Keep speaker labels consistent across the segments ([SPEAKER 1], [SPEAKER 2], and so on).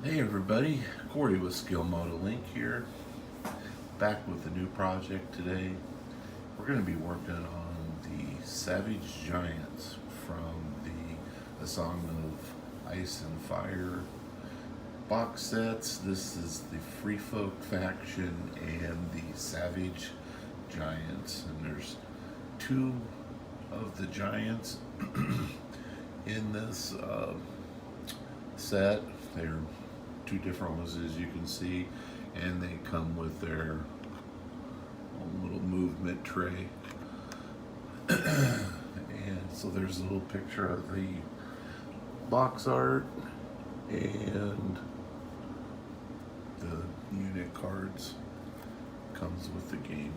[SPEAKER 1] Hey everybody, Corey with Skill Moto Link here, back with a new project today. We're going to be working on the Savage Giants from the A Song of Ice and Fire box sets. This is the Free Folk faction and the Savage Giants, and there's two of the Giants in this set. They're two different ones, as you can see, and they come with their own little movement tray. And so there's a little picture of the box art and the unit cards comes with the game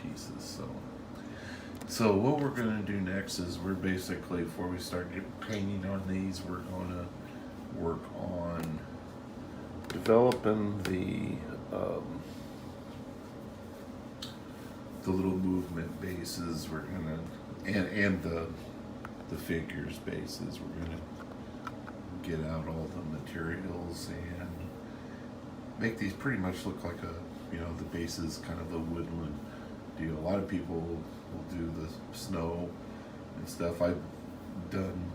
[SPEAKER 1] pieces. So what we're going to do next is we're basically, before we start painting on these, we're going to work on developing the little movement bases. We're gonna and the figures bases. We're gonna get out all the materials and make these pretty much look like the base is kind of the woodland deal. A lot of people will do the snow and stuff. I've done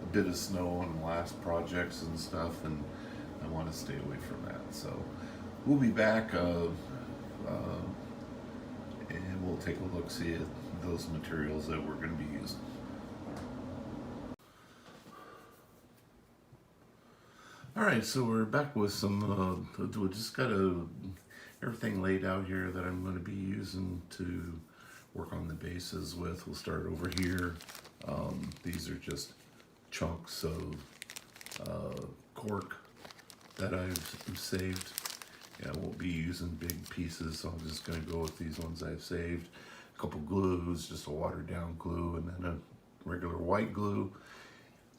[SPEAKER 1] a bit of snow on last projects and stuff, and I want to stay away from that. So we'll be back and we'll take a look, see at those materials that we're going to be using. All right, so we're back with some, we just got everything laid out here that I'm going to be using to work on the bases with. We'll start over here. These are just chunks of cork that I've saved. Yeah, I won't be using big pieces, so I'm just going to go with these ones I've saved. A couple glues, just a watered down glue, and then a regular white glue.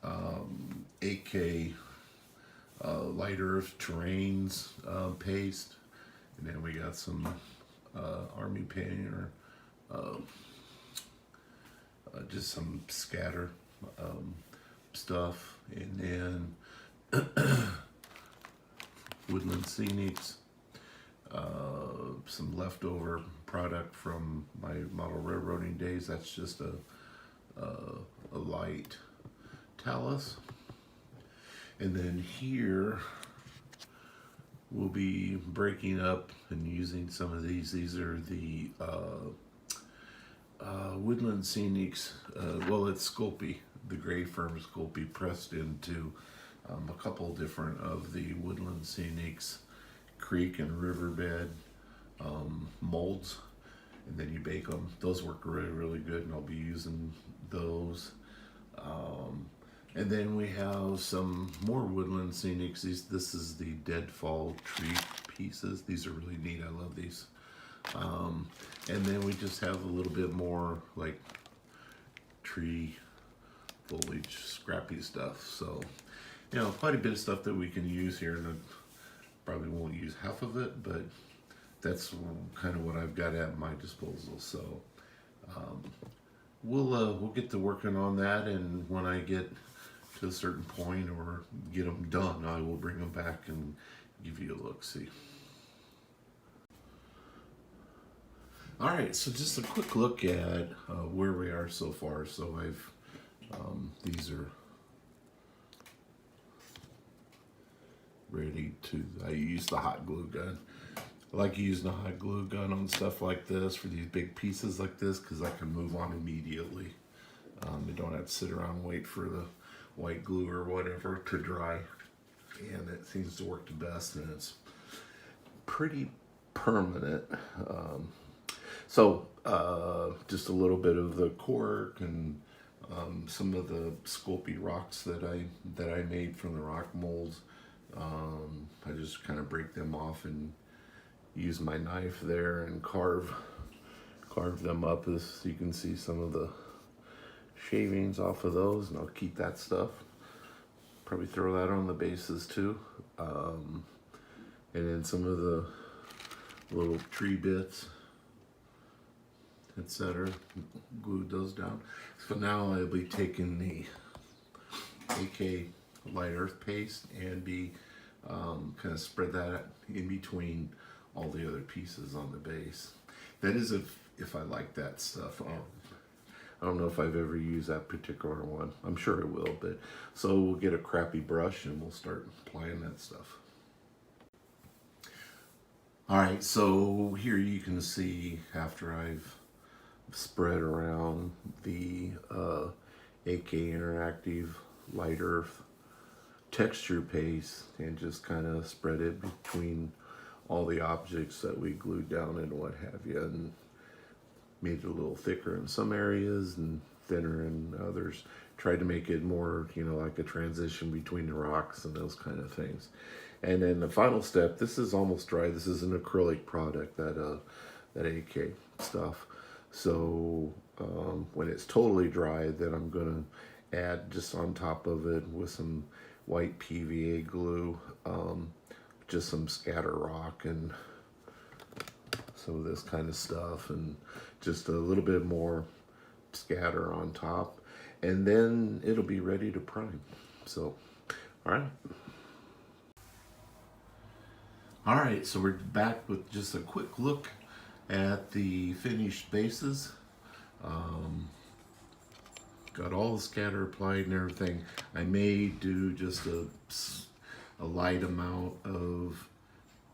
[SPEAKER 1] 8K Light Earth Terrains paste, and then we got some Army Painter, just some scatter stuff, and then Woodland Scenics, some leftover product from my model railroading days. That's just a light talus. And then here we'll be breaking up and using some of these. These are the Woodland Scenics. Well, it's Sculpey, the Gray Firm Sculpey, pressed into a couple different of the Woodland Scenics creek and riverbed molds, and then you bake them. Those work really, really good, and I'll be using those. And then we have some more Woodland Scenics. This is the Deadfall tree pieces. These are really neat. I love these. And then we just have a little bit more like tree foliage, scrappy stuff. So, quite a bit of stuff that we can use here. And I probably won't use half of it, but that's kind of what I've got at my disposal. So we'll get to working on that, and when I get to a certain point or get them done, I will bring them back and give you a look-see. All right, so just a quick look at where we are so far. So these are ready to, I use the hot glue gun. I like using a hot glue gun on stuff like this for these big pieces like this, because I can move on immediately. I don't have to sit around and wait for the white glue or whatever to dry, and it seems to work the best, and it's pretty permanent. Just a little bit of the cork and some of the Sculpey rocks that I made from the rock molds. I just kind of break them off and use my knife there and carve them up. As you can see, some of the shavings off of those, and I'll keep that stuff. Probably throw that on the bases too. And then some of the little tree bits, etc. Glued those down. So now I'll be taking the AK Light Earth paste and be kind of spread that in between all the other pieces on the base. That is if I like that stuff. I don't know if I've ever used that particular one. I'm sure it will, but so we'll get a crappy brush and we'll start applying that stuff. All right, so here you can see after I've spread around the AK Interactive Light Earth texture paste and just kind of spread it between all the objects that we glued down and what have you, and made it a little thicker in some areas and thinner in others. Tried to make it more, like a transition between the rocks and those kind of things. And then the final step, this is almost dry. This is an acrylic product, that AK stuff. So when it's totally dry, then I'm gonna add just on top of it with some white PVA glue, just some scatter rock and some of this kind of stuff, and just a little bit more scatter on top, and then it'll be ready to prime. So, all right, so we're back with just a quick look at the finished bases. Got all the scatter applied and everything. I may do just a light amount of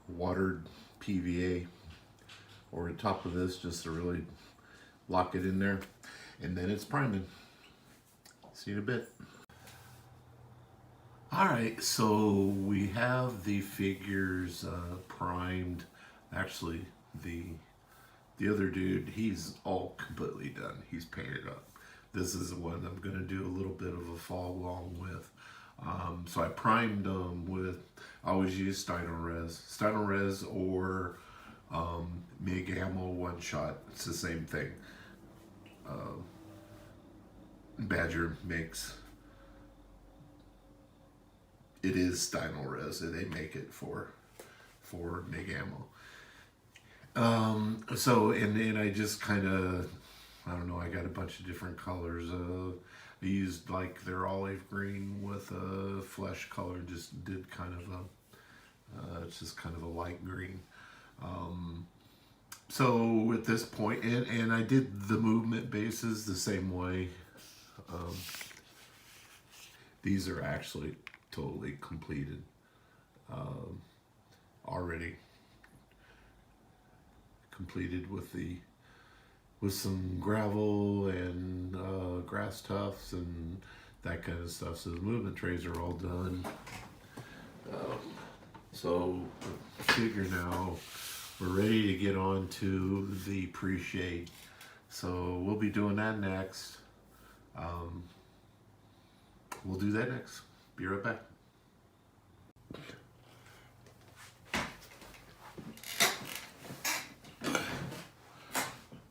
[SPEAKER 1] watered PVA over the top of this just to really lock it in there. And then it's priming. See you in a bit. All right, so we have the figures primed. Actually, the other dude, he's all completely done. He's painted up. This is the one I'm gonna do a little bit of a follow along with. So I primed them with, I always use Stynylrez or MIG Ammo One Shot. It's the same thing. Badger makes, it is Stynylrez. They make it for MIG Ammo. So and I just kind of, I don't know, I got a bunch of different colors. I used like their olive green with a flesh color, just did kind of it's just kind of a light green. So at this point, and I did the movement bases the same way. These are actually totally completed already. Completed with some gravel and grass tufts and that kind of stuff. So the movement trays are all done. So figure now we're ready to get on to the pre-shade. So we'll be doing that next. We'll do that next. Be right back.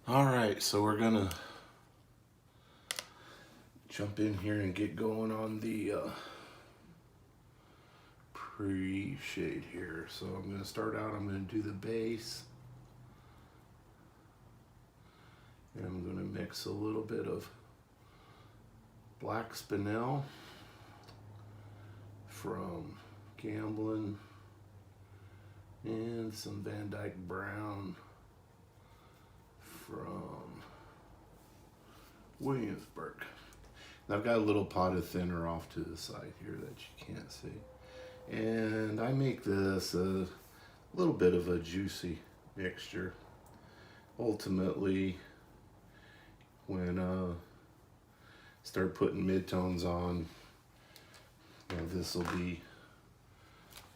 [SPEAKER 1] All right, so we're gonna jump in here and get going on the pre-shade here. So I'm gonna start out, I'm gonna do the base. And I'm gonna mix a little bit of black spinel from Gamblin and some Van Dyke Brown from Williamsburg. And I've got a little pot of thinner off to the side here that you can't see. And I make this a little bit of a juicy mixture. Ultimately, when start putting midtones on,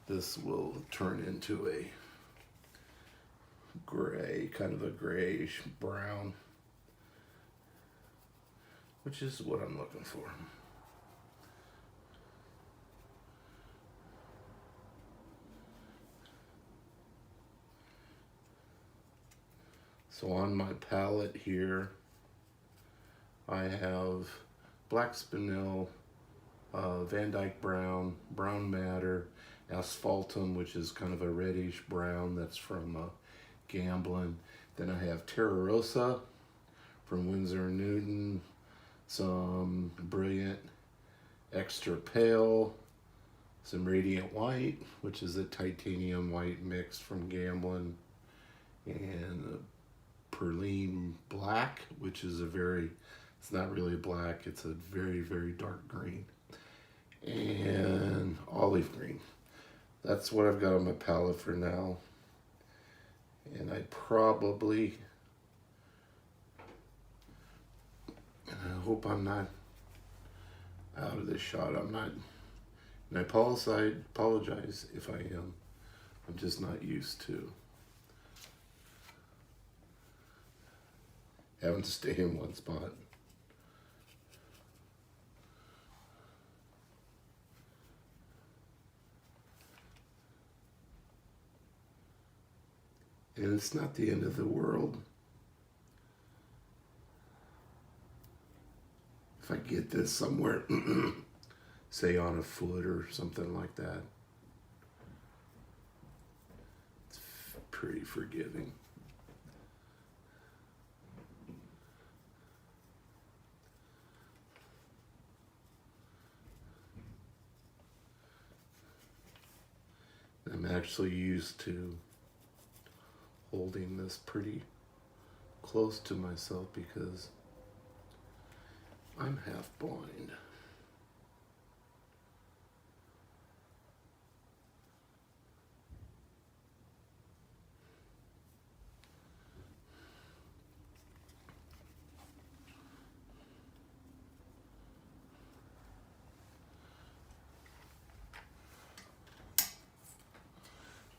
[SPEAKER 1] this will turn into a gray, kind of a grayish brown, which is what I'm looking for. So on my palette here, I have black spinel, Van Dyke Brown, Brown Madder, Asphaltum, which is kind of a reddish brown, that's from Gamblin. Then I have Terra Rosa from Winsor & Newton, some Brilliant Extra Pale some Radiant White, which is a titanium white mix from Gamblin, and Perlene Black, which is it's not really black, it's a very, very dark green, and olive green. That's what I've got on my palette for now. And I hope I'm not out of this shot. I'm not, and I apologize if I am. I'm just not used to having to stay in one spot. And it's not the end of the world if I get this somewhere, say on a foot or something like that. It's pretty forgiving. I'm actually used to holding this pretty close to myself because I'm half blind.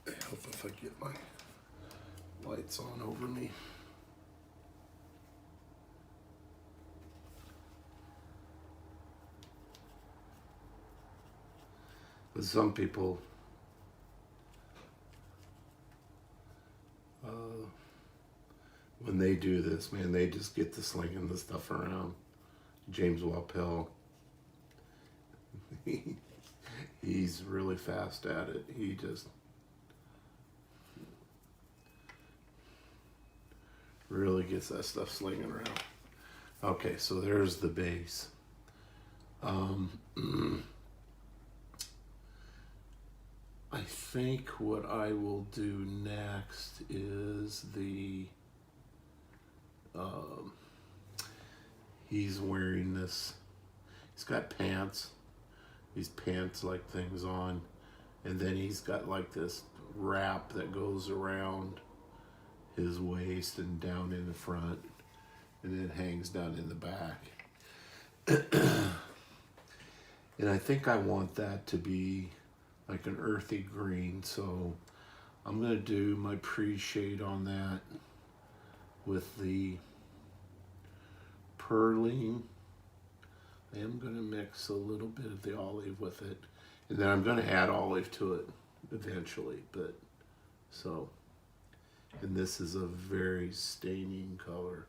[SPEAKER 1] I hope if I get my lights on over me. But some people when they do this, man, they just get to slinging the stuff around. James Wappel, he's really fast at it. He just really gets that stuff slinging around. Okay, so there's the base. I think what I will do next is he's wearing this, he's got pants, these pants-like things on, and then he's got like this wrap that goes around his waist and down in the front, and then hangs down in the back. And I think I want that to be like an earthy green, so I'm going to do my pre-shade on that with the Perlene. I am going to mix a little bit of the olive with it, and then I'm going to add olive to it eventually, but so, and this is a very staining color.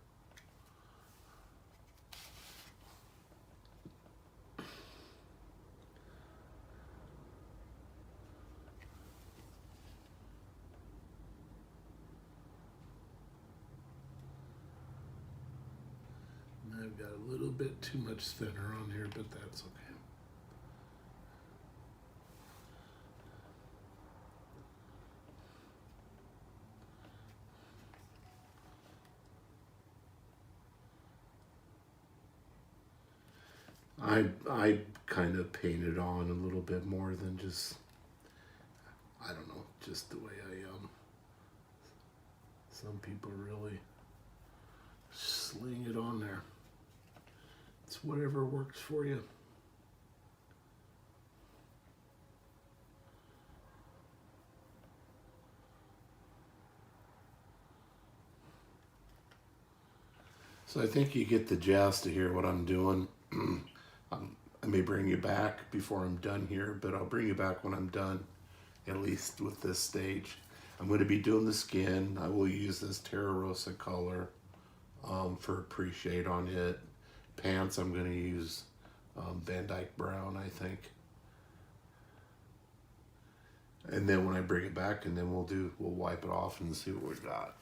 [SPEAKER 1] I've got a little bit too much thinner on here, but that's okay. I kind of painted on a little bit more than just, I don't know, just the way I am. Some people really sling it on there. It's whatever works for you. So I think you get the gist to hear what I'm doing. I may bring you back before I'm done here, but I'll bring you back when I'm done, at least with this stage. I'm going to be doing the skin. I will use this Terra Rosa color for pre-shade on it. Pants, I'm going to use Van Dyke Brown, I think. And then when I bring it back, and then we'll wipe it off and see what we got.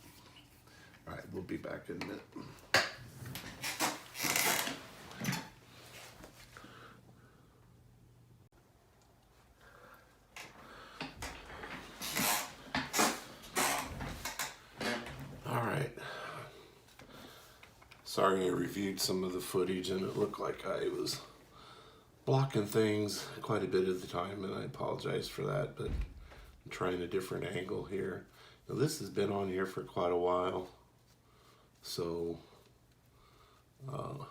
[SPEAKER 1] All right, we'll be back in a minute. Sorry I reviewed some of the footage and it looked like I was blocking things quite a bit at the time, and I apologize for that, but I'm trying a different angle here. Now this has been on here for quite a while, so a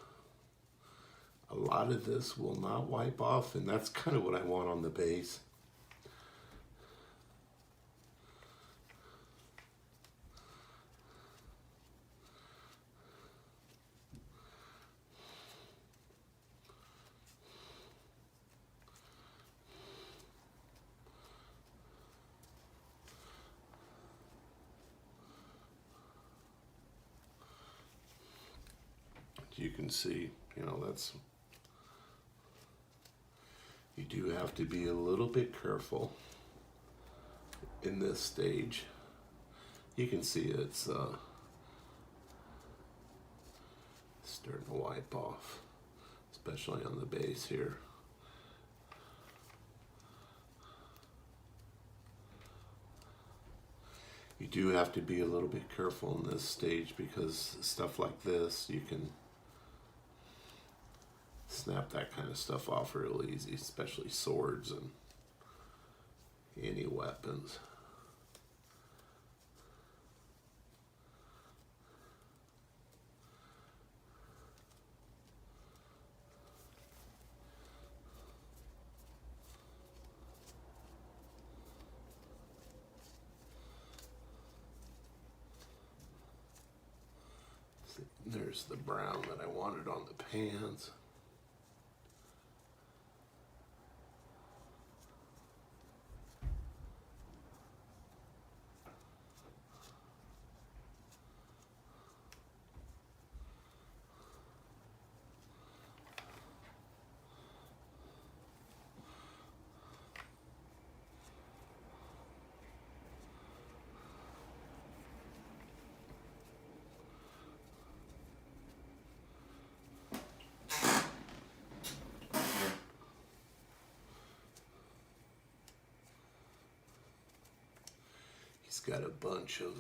[SPEAKER 1] lot of this will not wipe off, and that's kind of what I want on the base. You can see, that's, you do have to be a little bit careful in this stage. You can see it's starting to wipe off, especially on the base here. You do have to be a little bit careful in this stage because stuff like this, you can snap that kind of stuff off real easy, especially swords and any weapons. See, there's the brown that I wanted on the pants. He's got a bunch of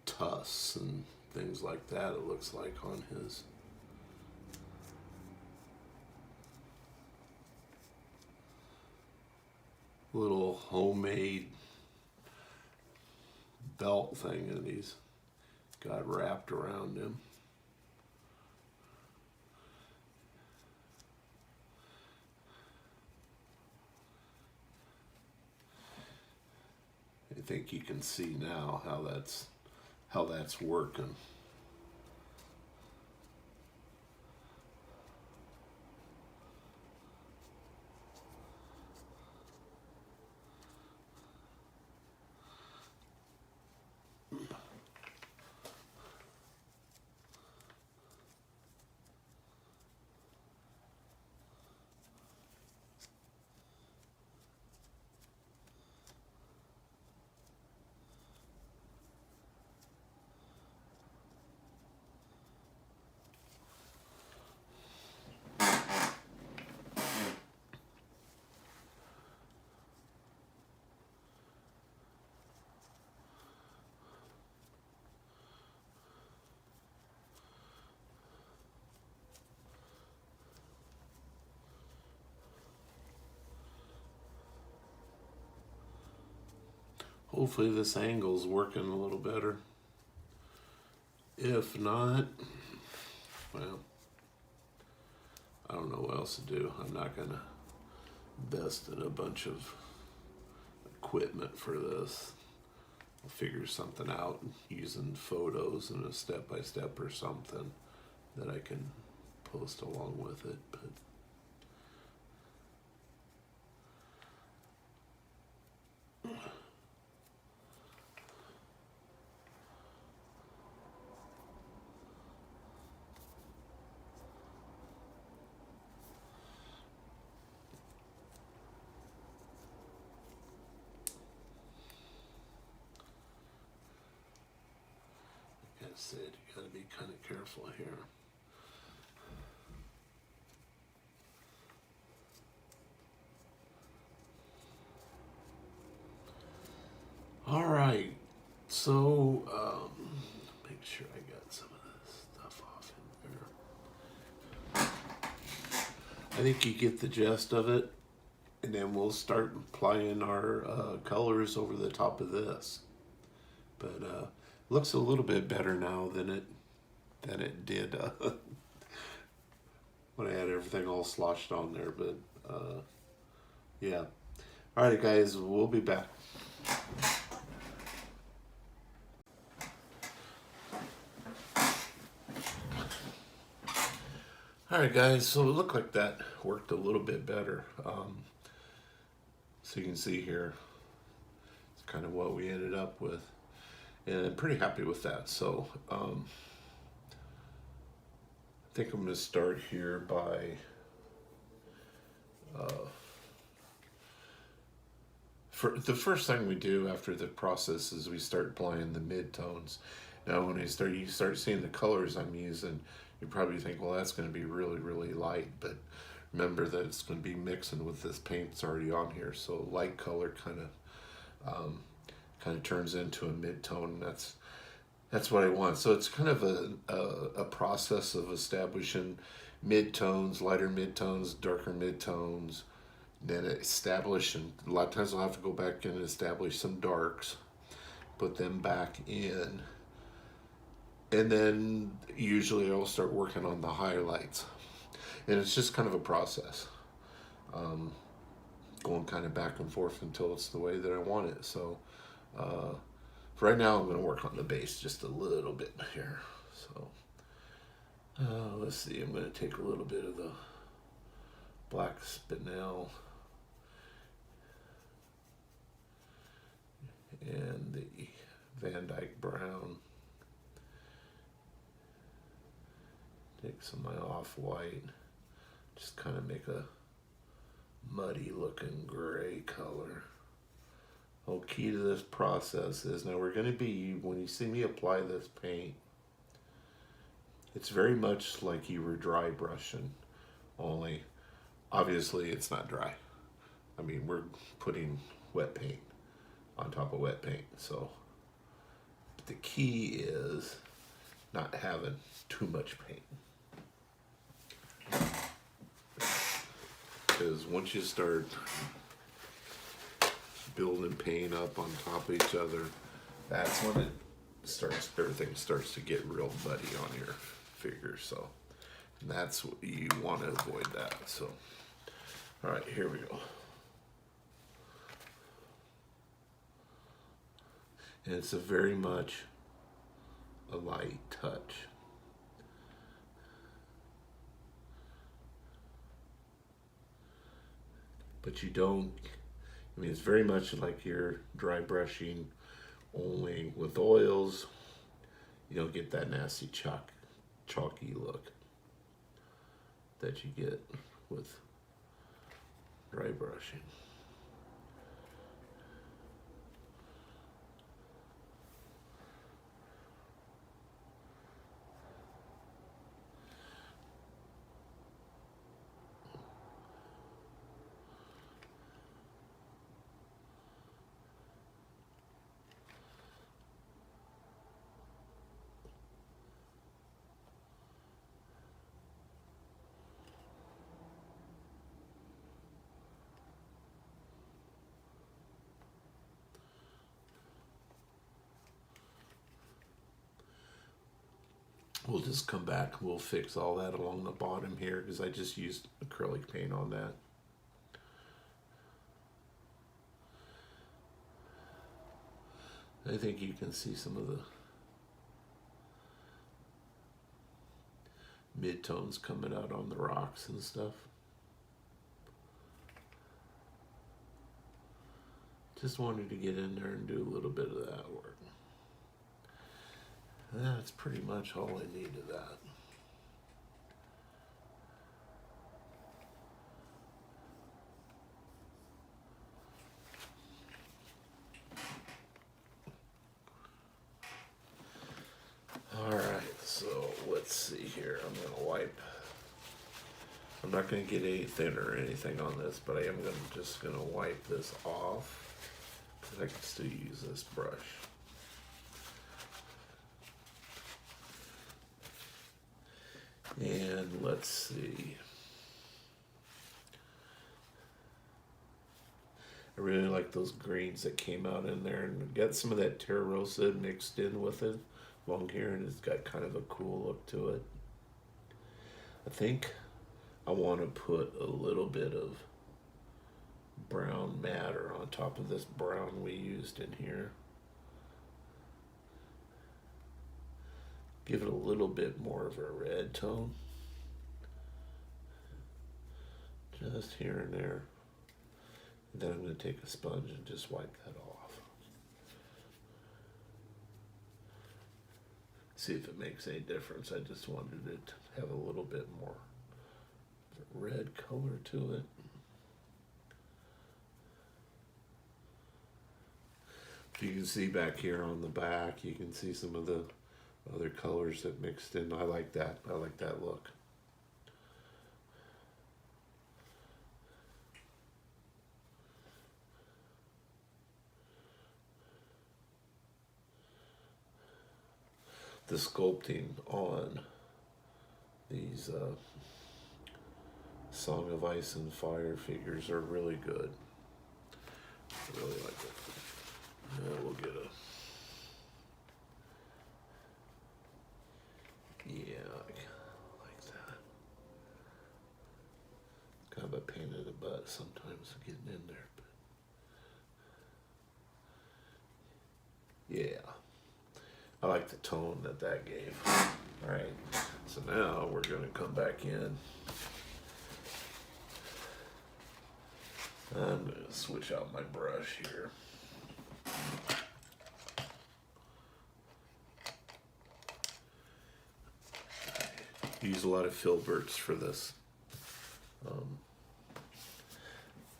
[SPEAKER 1] tusks and things like that, it looks like, on his. Little homemade belt thing that he's got wrapped around him. I think you can see now how that's working. Hopefully this angle's working a little better. If not, well, I don't know what else to do. I'm not gonna invest in a bunch of equipment for this. I'll figure something out using photos and a step-by-step or something that I can post along with it. But like I said, you gotta be kind of careful here. All right, So, make sure I got some of this stuff off in there. I think you get the gist of it, and then we'll start applying our colors over the top of this. But looks a little bit better now than it did when I had everything all sloshed on there. But yeah. All right, guys, we'll be back. All right, guys, so it looked like that worked a little bit better. So you can see here, it's kind of what we ended up with. And I'm pretty happy with that. So I think I'm going to start here by for the first thing we do after the process is we start applying the mid-tones. Now when you start seeing the colors I'm using, you probably think, well, that's going to be really, really light, but remember that it's going to be mixing with this paint that's already on here. So light color kind of turns into a mid-tone. That's what I want. So it's kind of a process of establishing mid-tones, lighter mid-tones, darker mid-tones, then establish, and a lot of times I'll have to go back and establish some darks, put them back in, and then usually I'll start working on the highlights. And it's just kind of a process, going kind of back and forth until it's the way that I want it. So for right now, I'm going to work on the base just a little bit here. So let's see, I'm going to take a little bit of the black spinel and the Van Dyke brown. Take some of my off-white, just kind of make a muddy looking gray color. Whole key to this process is, now we're going to be, when you see me apply this paint, it's very much like you were dry brushing, only obviously it's not dry. I mean, we're putting wet paint on top of wet paint. So the key is not having too much paint. Because once you start building paint up on top of each other, that's when everything starts to get real muddy on your figure. So that's what you want to avoid that. So all right, here we go. And it's a very much a light touch. But you don't, I mean, it's very much like you're dry brushing, only with oils, you don't get that nasty chalky look that you get with dry brushing. We'll just come back, we'll fix all that along the bottom here because I just used acrylic paint on that. I think you can see some of the mid-tones coming out on the rocks and stuff. Just wanted to get in there and do a little bit of that work. That's pretty much all I need of that. All right, so let's see here. I'm gonna wipe. I'm not gonna get any thinner or anything on this, but I am just gonna wipe this off because I can still use this brush. And let's see. I really like those greens that came out in there, and got some of that Terra Rosa mixed in with it along here, and it's got kind of a cool look to it. I think I want to put a little bit of brown matter on top of this brown we used in here. Give it a little bit more of a red tone. Just here and there. And then I'm going to take a sponge and just wipe that off. See if it makes any difference. I just wanted it to have a little bit more red color to it. You can see back here on the back, you can see some of the other colors that mixed in. I like that. I like that look. The sculpting on these Song of Ice and Fire figures are really good. I really like it. We'll get a... Yeah, I like that. Kind of a pain in the butt sometimes getting in there, but yeah. I like the tone that gave. All right, so now we're going to come back in. I'm going to switch out my brush here. I use a lot of filberts for this.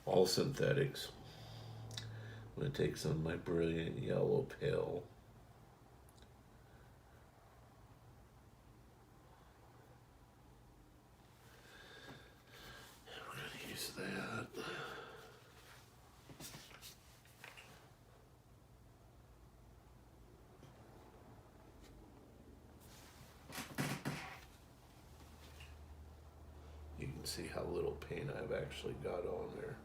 [SPEAKER 1] All synthetics. I'm going to take some of my Brilliant Yellow Pale. We're going to use that. You can see how little paint I've actually got on there.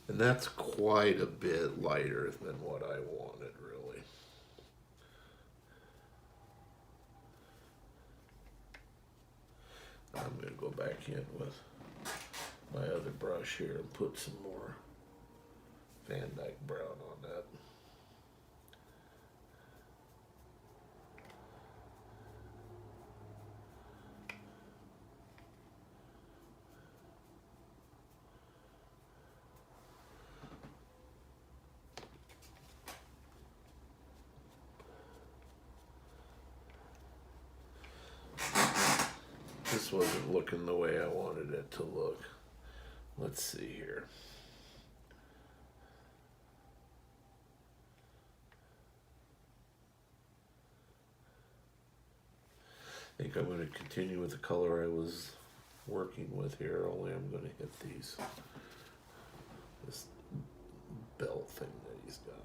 [SPEAKER 1] And that's quite a bit lighter than what I wanted, really. I'm going to go back in with my other brush here and put some more Van Dyke brown on that. This wasn't looking the way I wanted it to look. Let's see here. I think I'm going to continue with the color I was working with here, only I'm going to hit this belt thing that he's got.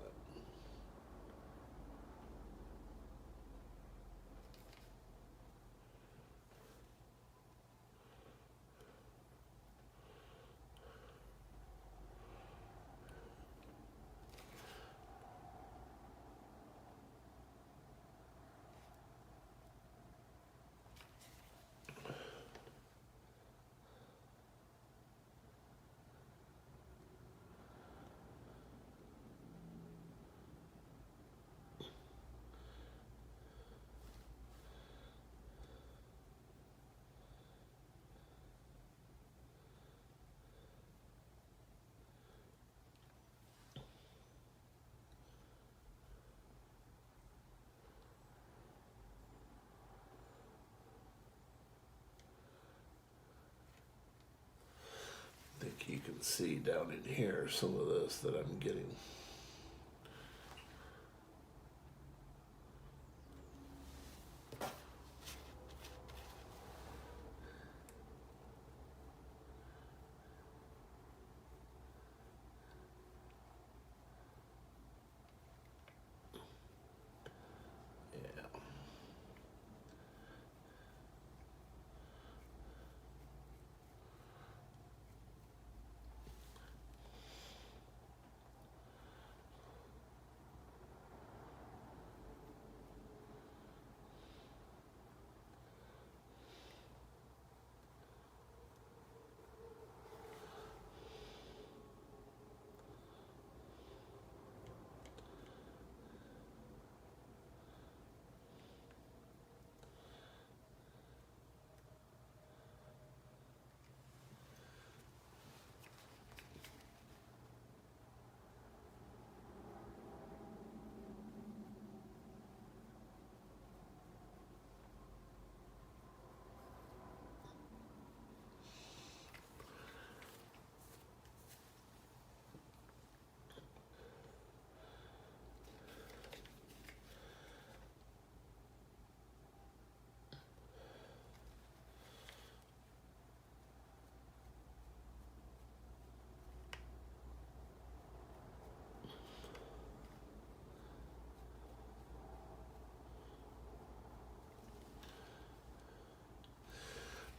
[SPEAKER 1] can see down in here some of this that I'm getting.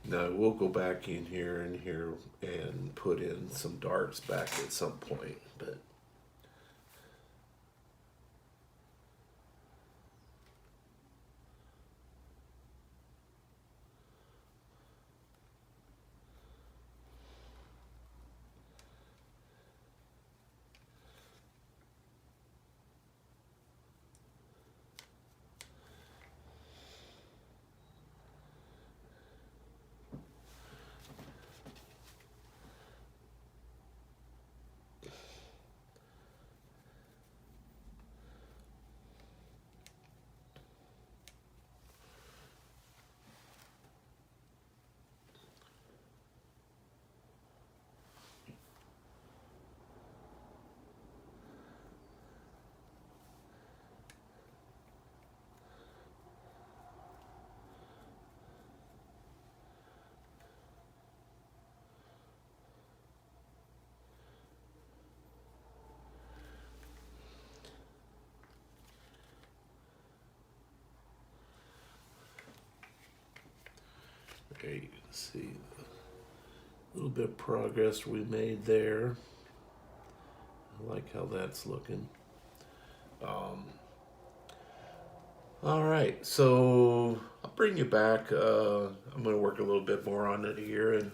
[SPEAKER 1] Now we'll go back in here and put in some darks back at some point, but there you can see the little bit of progress we made there. I like how that's looking. All right, so I'll bring you back. I'm going to work a little bit more on it here and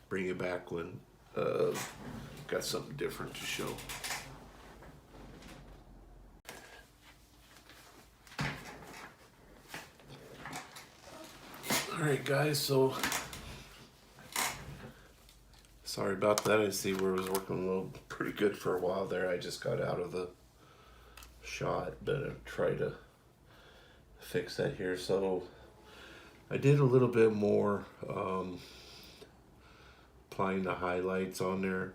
[SPEAKER 1] bring you back when got something different to show. All right, guys, so sorry about that. I see where it was working a little pretty good for a while there. I just got out of the shot, but I'll try to fix that here. So I did a little bit more applying the highlights on there,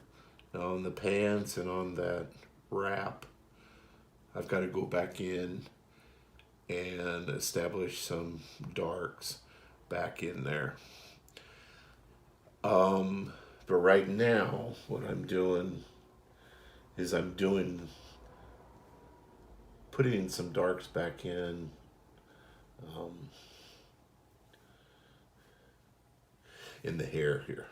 [SPEAKER 1] on the pants and on that wrap. I've got to go back in and establish some darks back in there. But right now, what I'm doing is putting some darks back in the hair here.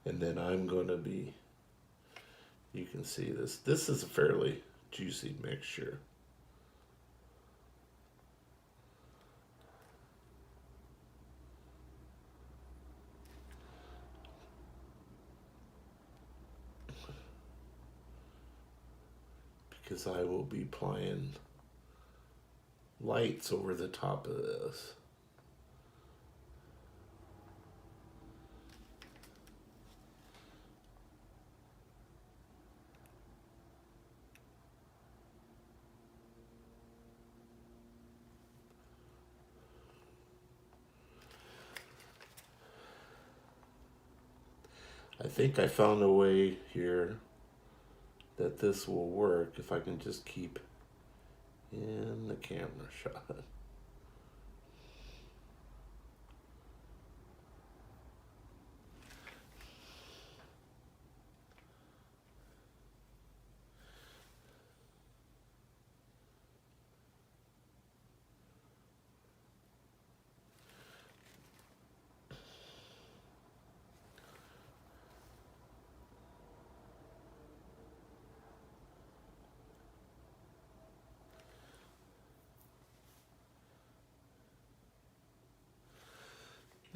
[SPEAKER 1] And then I'm going to be, you can see this is a fairly juicy mixture. Because I will be applying lights over the top of this. I think I found a way here that this will work if I can just keep in the camera shot.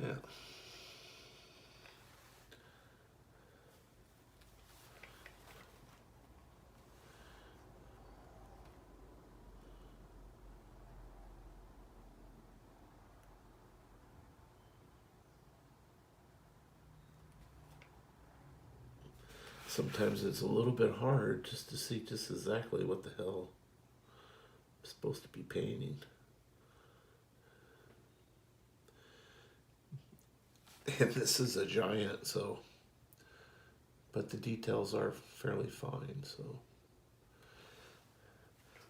[SPEAKER 1] Yeah. Sometimes it's a little bit hard just to see just exactly what the hell I'm supposed to be painting. And this is a giant, so, but the details are fairly fine, so.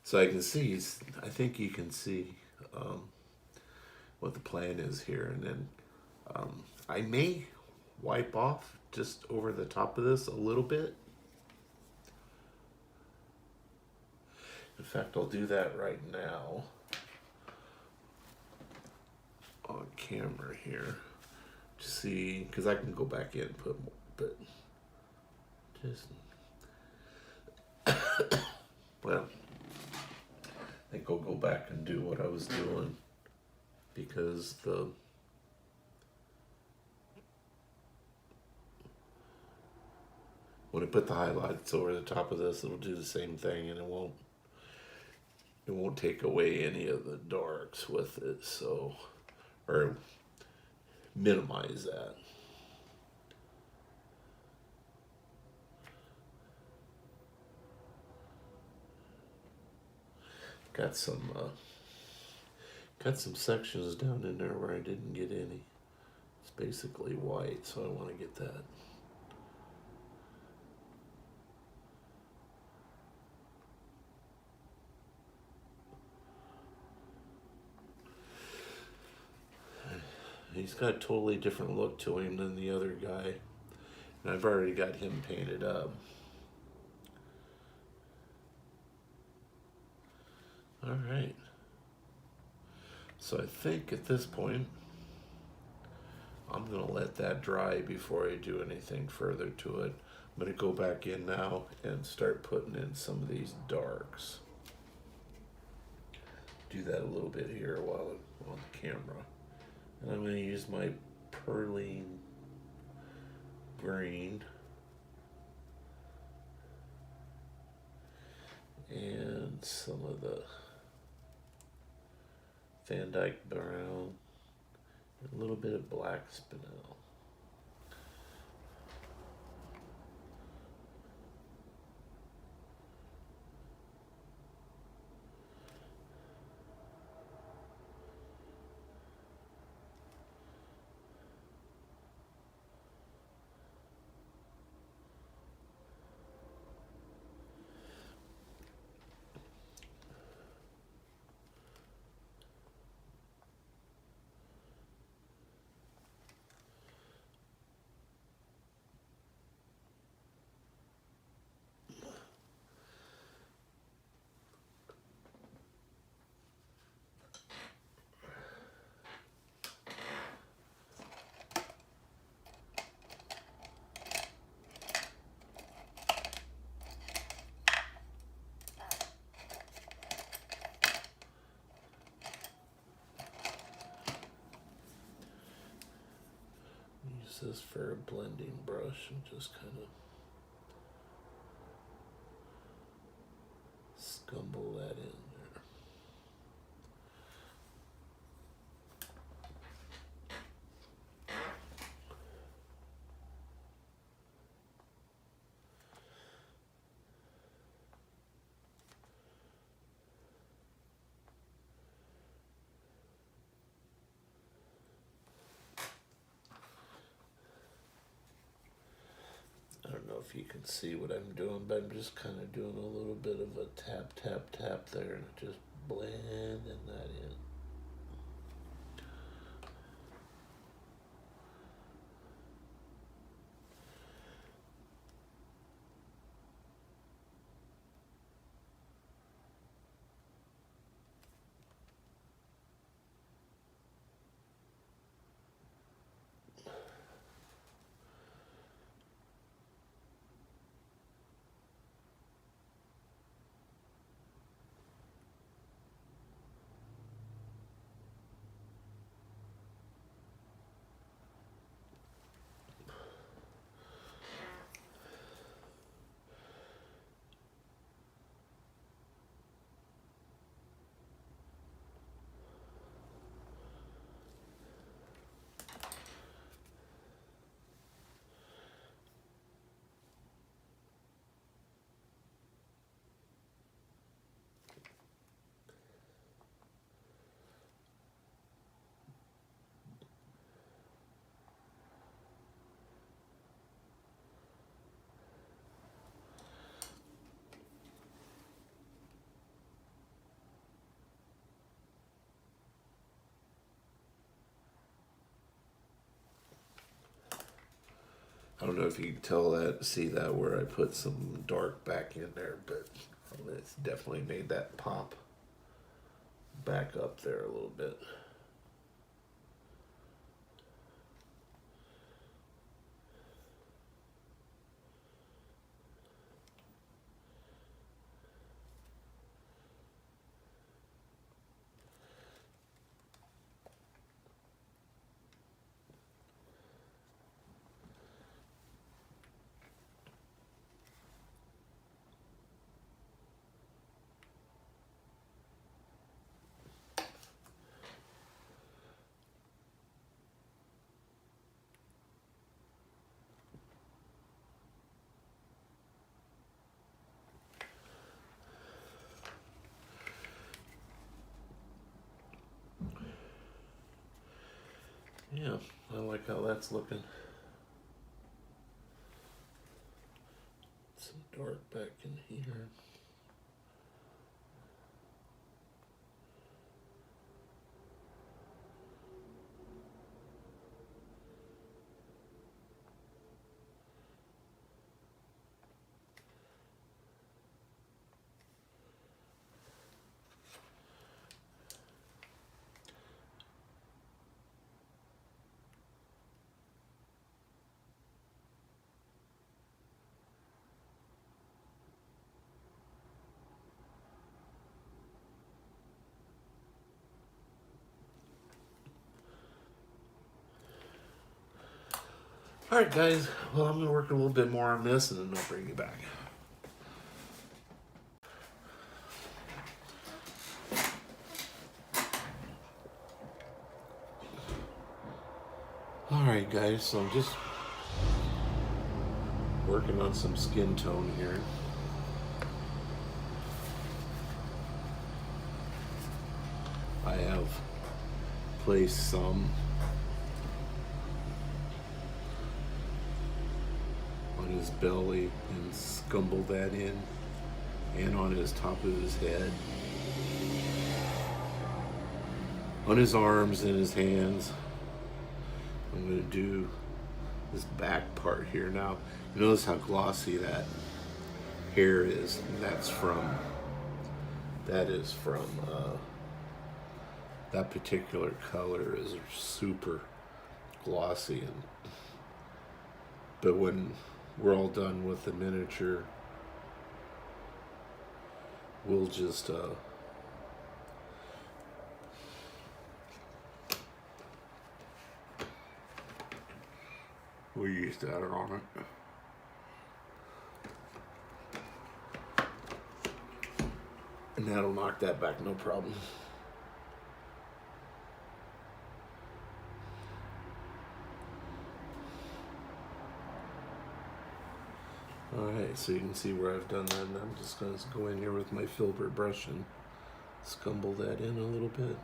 [SPEAKER 1] So I can see, I think you can see what the plan is here, and then I may wipe off just over the top of this a little bit. In fact, I'll do that right now on camera here to see, because I can go back in and put more, but just, well, I think I'll go back and do what I was doing, because when I put the highlights over the top of this, it'll do the same thing, and it won't take away any of the darks with it, so, or minimize that. Got some sections down in there where I didn't get any. It's basically white, so I want to get that. He's got a totally different look to him than the other guy. And I've already got him painted up. All right. So I think at this point, I'm going to let that dry before I do anything further to it. I'm going to go back in now and start putting in some of these darks. Do that a little bit here while I'm on the camera. And I'm going to use my Perlene green and some of the Van Dyke brown, and a little bit of black spinel. Use this for a blending brush and just kind of scumble that in there. if you can see what I'm doing, but I'm just kind of doing a little bit of a tap, tap, tap there, and just blending that in. I don't know if you can tell that, see that where I put some dark back in there, but it's definitely made that pop back up there a little bit. Yeah, I like how that's looking. Some dark back in here. Alright guys, well I'm going to work a little bit more on this and then I'll bring you back. Alright guys, so I'm just working on some skin tone here. I have placed some on his belly and scumbled that in, and on his top of his head, on his arms and his hands. I'm going to do this back part here. Now, you notice how glossy that hair is. That is from that particular color is super glossy, but when we're all done with the miniature, we'll just we used that on it, and that'll knock that back no problem. Alright, so you can see where I've done that, and I'm just going to go in here with my filbert brush and scumble that in a little bit.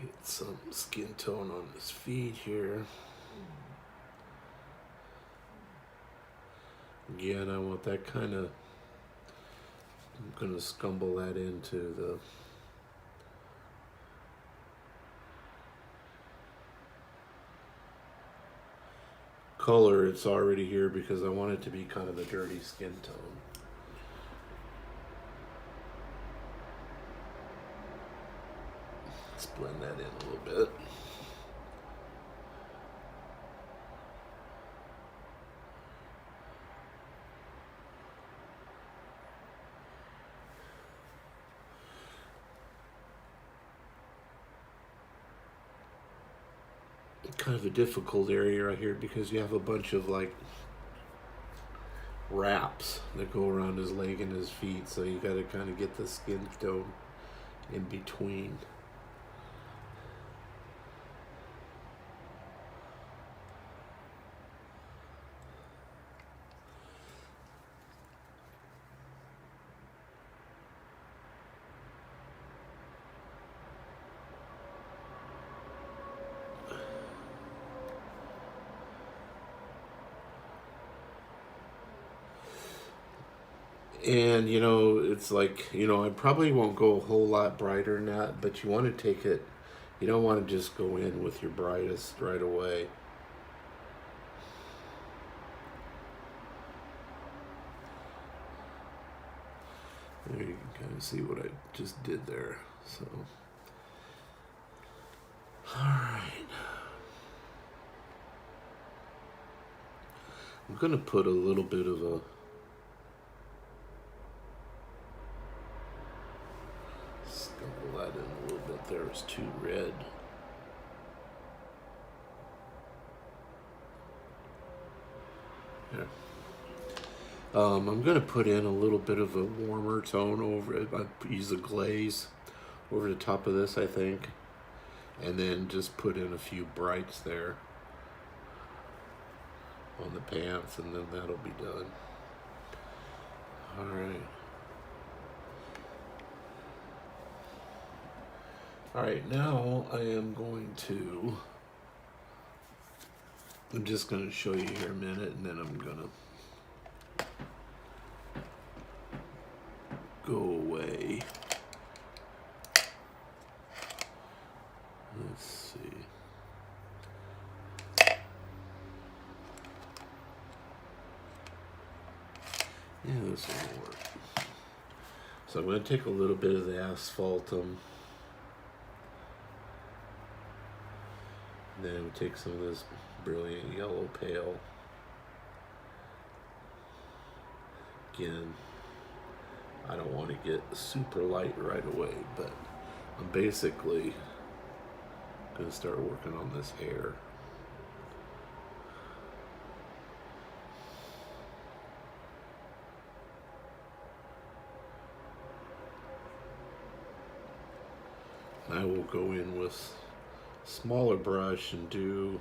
[SPEAKER 2] Get some skin tone on his feet here. Again, I want that kind of, I'm going to scumble that into the color. It's already here because I want it to be kind of a dirty skin tone. Let's blend that in a little bit. Kind of a difficult area right here because you have a bunch of like wraps that go around his leg and his feet, so you got to kind of get the skin tone in between. And you know, it's like, you know, I probably won't go a whole lot brighter than that, but you want to take it, you don't want to just go in with your brightest right away. There you can kind of see what I just did there. So, all right. I'm going to put a little bit of a scumble that in a little bit there. It's too red. There. I'm going to put in a little bit of a warmer tone over it. I use a glaze over the top of this, I think. And then just put in a few brights there on the pants, and then that'll be done. All right. All right, now I am going to, I'm just going to show you here a minute, and then I'm going to go away. Let's see. Yeah, this will work. So I'm going to take a little bit of the asphaltum. Then we take some of this brilliant yellow pale. Again, I don't want to get super light right away, but I'm basically going to start working on this hair. I will go in with smaller brush and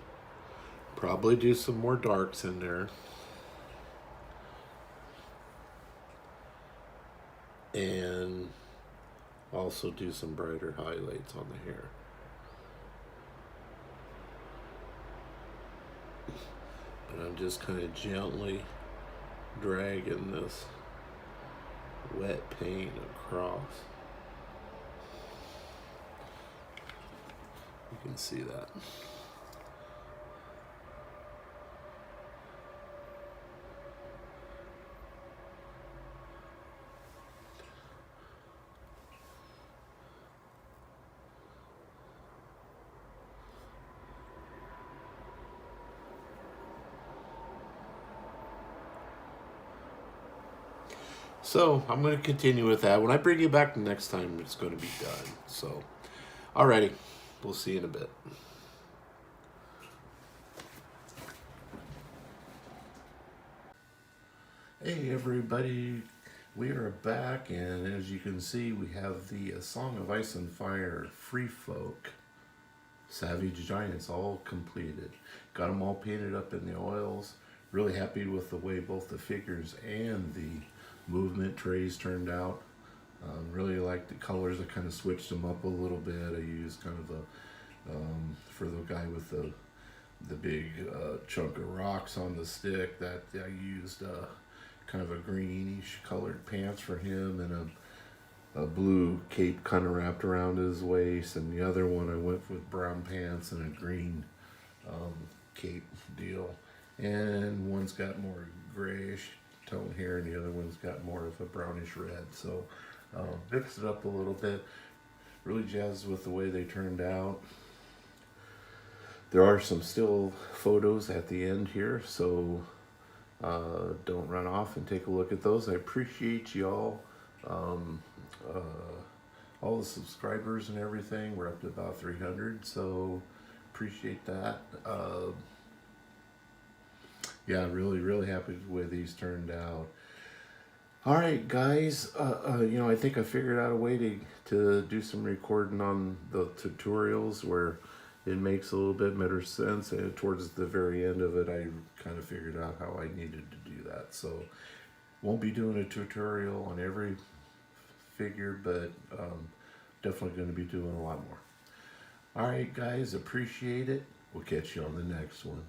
[SPEAKER 2] probably do some more darks in there. And also do some brighter highlights on the hair. But I'm just kind of gently dragging this wet paint across. You can see that. So I'm going to continue with that. When I bring you back next time, it's going to be done. So, alrighty, we'll see you in a bit. Hey everybody, we are back, and as you can see, we have the Song of Ice and Fire Free Folk Savage Giants all completed. Got them all painted up in the oils. Really happy with the way both the figures and the movement trays turned out. Really like the colors. I kind of switched them up a little bit. I used kind of For the guy with the big chunk of rocks on the stick, that I used kind of a greenish colored pants for him, and a blue cape kind of wrapped around his waist, and the other one I went with brown pants and a green cape deal. And one's got more grayish tone here, and the other one's got more of a brownish red. So mixed it up a little bit. Really jazzed with the way they turned out. There are some still photos at the end here, so don't run off and take a look at those. I appreciate y'all, all the subscribers and everything. We're up to about 300, so appreciate that. Yeah, really happy with the way these turned out. All right, guys. I think I figured out a way to do some recording on the tutorials where it makes a little bit better sense. And towards the very end of it, I kind of figured out how I needed to do that. So, won't be doing a tutorial on every figure, but definitely going to be doing a lot more. All right, guys. Appreciate it. We'll catch you on the next one.